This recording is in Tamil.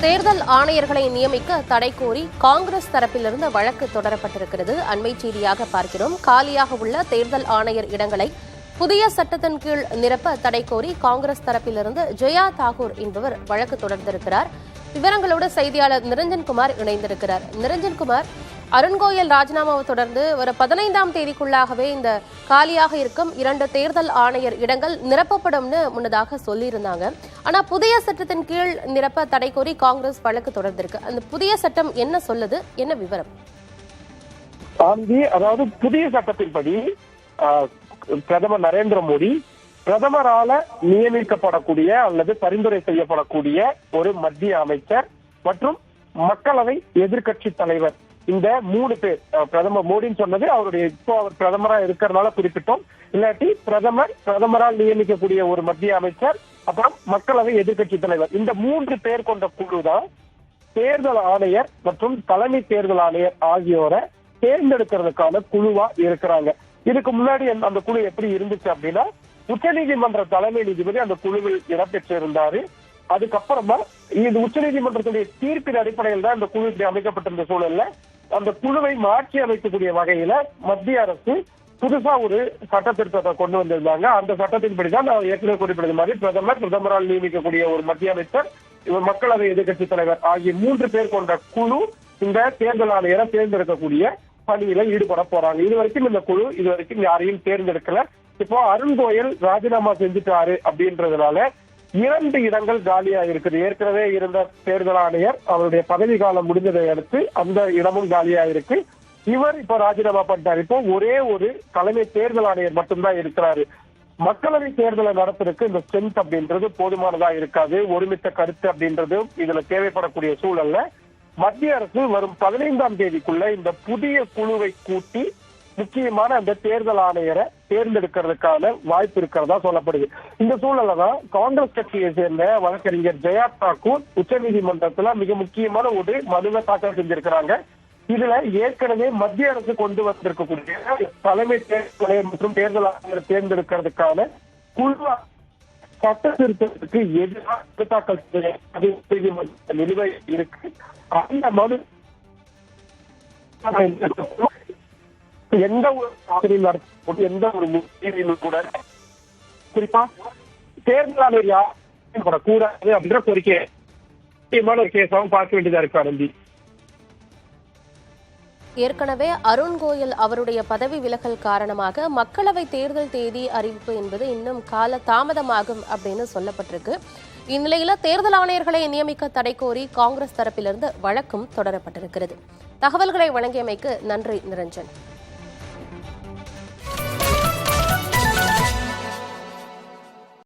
தேர்தல் ஆணையர்களை நியமிக்க தடை கோரி காங்கிரஸ் தரப்பிலிருந்து வழக்கு தொடரப்பட்டிருக்கிறது. அண்மை செய்தியாக பார்க்கிறோம். காலியாக உள்ள தேர்தல் ஆணையர் இடங்களை புதிய சட்டத்தின் கீழ் நிரப்ப தடை கோரி காங்கிரஸ் தரப்பிலிருந்து ஜெயா தாகூர் என்பவர் வழக்கு தொடர்ந்திருக்கிறார். விவரங்களோடு செய்தியாளர் நிரஞ்சன்குமார் இணைந்திருக்கிறார். நிரஞ்சன்குமார், அருண்கோயல் ராஜினாமாவை தொடர்ந்து ஒரு 15ஆம் தேதிக்குள்ளாகவே இந்த காலியாக இருக்கும் 2 தேர்தல் ஆணையர் இடங்கள் நிரப்பப்படும்னு முன்னதாக சொல்லியிருந்தாங்க. ஆனா புதிய சட்டத்தின் கீழ் நிரப்ப தடை கோரி காங்கிரஸ் வழக்கு தொடர்ந்திருக்கு. அந்த புதிய சட்டம் என்ன சொல்லுது, என்ன விவரம்? அதாவது புதிய சட்டத்தின்படி பிரதமர் நரேந்திர மோடி பிரதமரால நியமிக்கப்படக்கூடிய அல்லது பரிந்துரை செய்யப்படக்கூடிய ஒரு மத்திய அமைச்சர் மற்றும் மக்களவை எதிர்கட்சி தலைவர், இந்த 3 பேர். பிரதமர் மோடின்னு சொன்னது அவருடைய இப்போ அவர் பிரதமரா இருக்கிறதுனால குறிப்பிட்டோம். இல்லாட்டி பிரதமரால் நியமிக்கக்கூடிய ஒரு மத்திய அமைச்சர், அப்புறம் மக்களவை எதிர்கட்சி தலைவர், இந்த 3 பேர் கொண்ட குழு தான் தேர்தல் ஆணையர் மற்றும் தலைமை தேர்தல் ஆணையர் ஆகியோரை தேர்ந்தெடுக்கிறதுக்கான குழுவா இருக்கிறாங்க. இதுக்கு முன்னாடி அந்த குழு எப்படி இருந்துச்சு அப்படின்னா, உச்சநீதிமன்ற தலைமை நீதிபதி அந்த குழுவில் இடம்பெற்றிருந்தாரு. அதுக்கப்புறமா இது உச்சநீதிமன்றத்துடைய தீர்ப்பின் அடிப்படையில் தான் இந்த குழு அமைக்கப்பட்டிருந்த சூழல்ல அந்த குழுவை மாற்றி அமைக்கக்கூடிய வகையில மத்திய அரசு புதுசா ஒரு சட்ட திருத்தத்தை கொண்டு வந்திருந்தாங்க. அந்த சட்டத்தின்படிதான் நான் ஏற்கனவே குறிப்பிட்டது மாதிரி பிரதமரால் நியமிக்கக்கூடிய ஒரு மத்திய அமைச்சர், மக்களவை எதிர்கட்சி தலைவர் ஆகிய 3 பேர் கொண்ட குழு இந்த தேர்தல் ஆணையரை தேர்ந்தெடுக்கக்கூடிய பணியில ஈடுபட போறாங்க. இதுவரைக்கும் இந்த குழு இதுவரைக்கும் யாரையும் தேர்ந்தெடுக்கல. இப்போ அருண்கோயல் ராஜினாமா செஞ்சுட்டாரு அப்படின்றதுனால 2 இடங்கள் காலியா இருக்குது. ஏற்கனவே இருந்த தேர்தல் ஆணையர் அவருடைய பதவி காலம் முடிஞ்சதை அடுத்து அந்த இடமும் காலியா இருக்கு. இவர் இப்போ ராஜினாமா பண்ணிட்டாரு. இப்போ ஒரே ஒரு தலைமை தேர்தல் ஆணையர் மட்டும்தான் இருக்கிறாரு. மக்களவை தேர்தலை நடத்துறதுக்கு இந்த ஸ்ட்ரென்த் அப்படின்றது போதுமானதா இருக்காது. ஒருமித்த கருத்து அப்படின்றது இதுல தேவைப்படக்கூடிய சூழல்ல மத்திய அரசு வரும் 15ஆம் தேதிக்குள்ள இந்த புதிய குழுவை கூட்டி முக்கியமான அந்த தேர்தல் ஆணையரை தேர்ந்தெடுக்கிறதுக்கான வாய்ப்பு இருக்கிறதா சொல்லப்படுது. இந்த சூழல்ல தான் காங்கிரஸ் கட்சியை சேர்ந்த வழக்கறிஞர் ஜெயா தாக்கூர் உச்சநீதிமன்றத்துல மிக முக்கியமான ஒரு மனுவை தாக்கல் செஞ்சிருக்கிறாங்க. இதுல ஏற்கனவே மத்திய அரசு கொண்டு வந்திருக்கக்கூடிய தலைமை தேர்தல் ஆணையர் மற்றும் தேர்தல் ஆணையரை தேர்ந்தெடுக்கிறதுக்கான குழு சட்ட திருத்தத்துக்கு எதிராக தாக்கல் செய்ய நிலுவை இருக்கு. அந்த மனு எந்த ஒரு ஆசிரியர் எந்த ஒரு முஸ்லீமும் கூட குறிப்பா தேர்தல் ஆணையர் கூடாது அப்படின்ற கோரிக்கை முக்கியமான ஒரு கேஸாகவும் பார்க்க வேண்டியதா இருக்கு. அனந்தி, ஏற்கனவே அருண்கோயல் அவருடைய பதவி விலகல் காரணமாக மக்களவை தேர்தல் தேதி அறிவிப்பு என்பது இன்னும் கால தாமதமாகும் அப்படின்னு சொல்லப்பட்டிருக்கு. இந்நிலையில தேர்தல் ஆணையர்களை நியமிக்க தடை கோரி காங்கிரஸ் தரப்பிலிருந்து வழக்கும் தொடரப்பட்டிருக்கிறது. தகவல்களை வழங்கியமைக்கு நன்றி நிரஞ்சன்.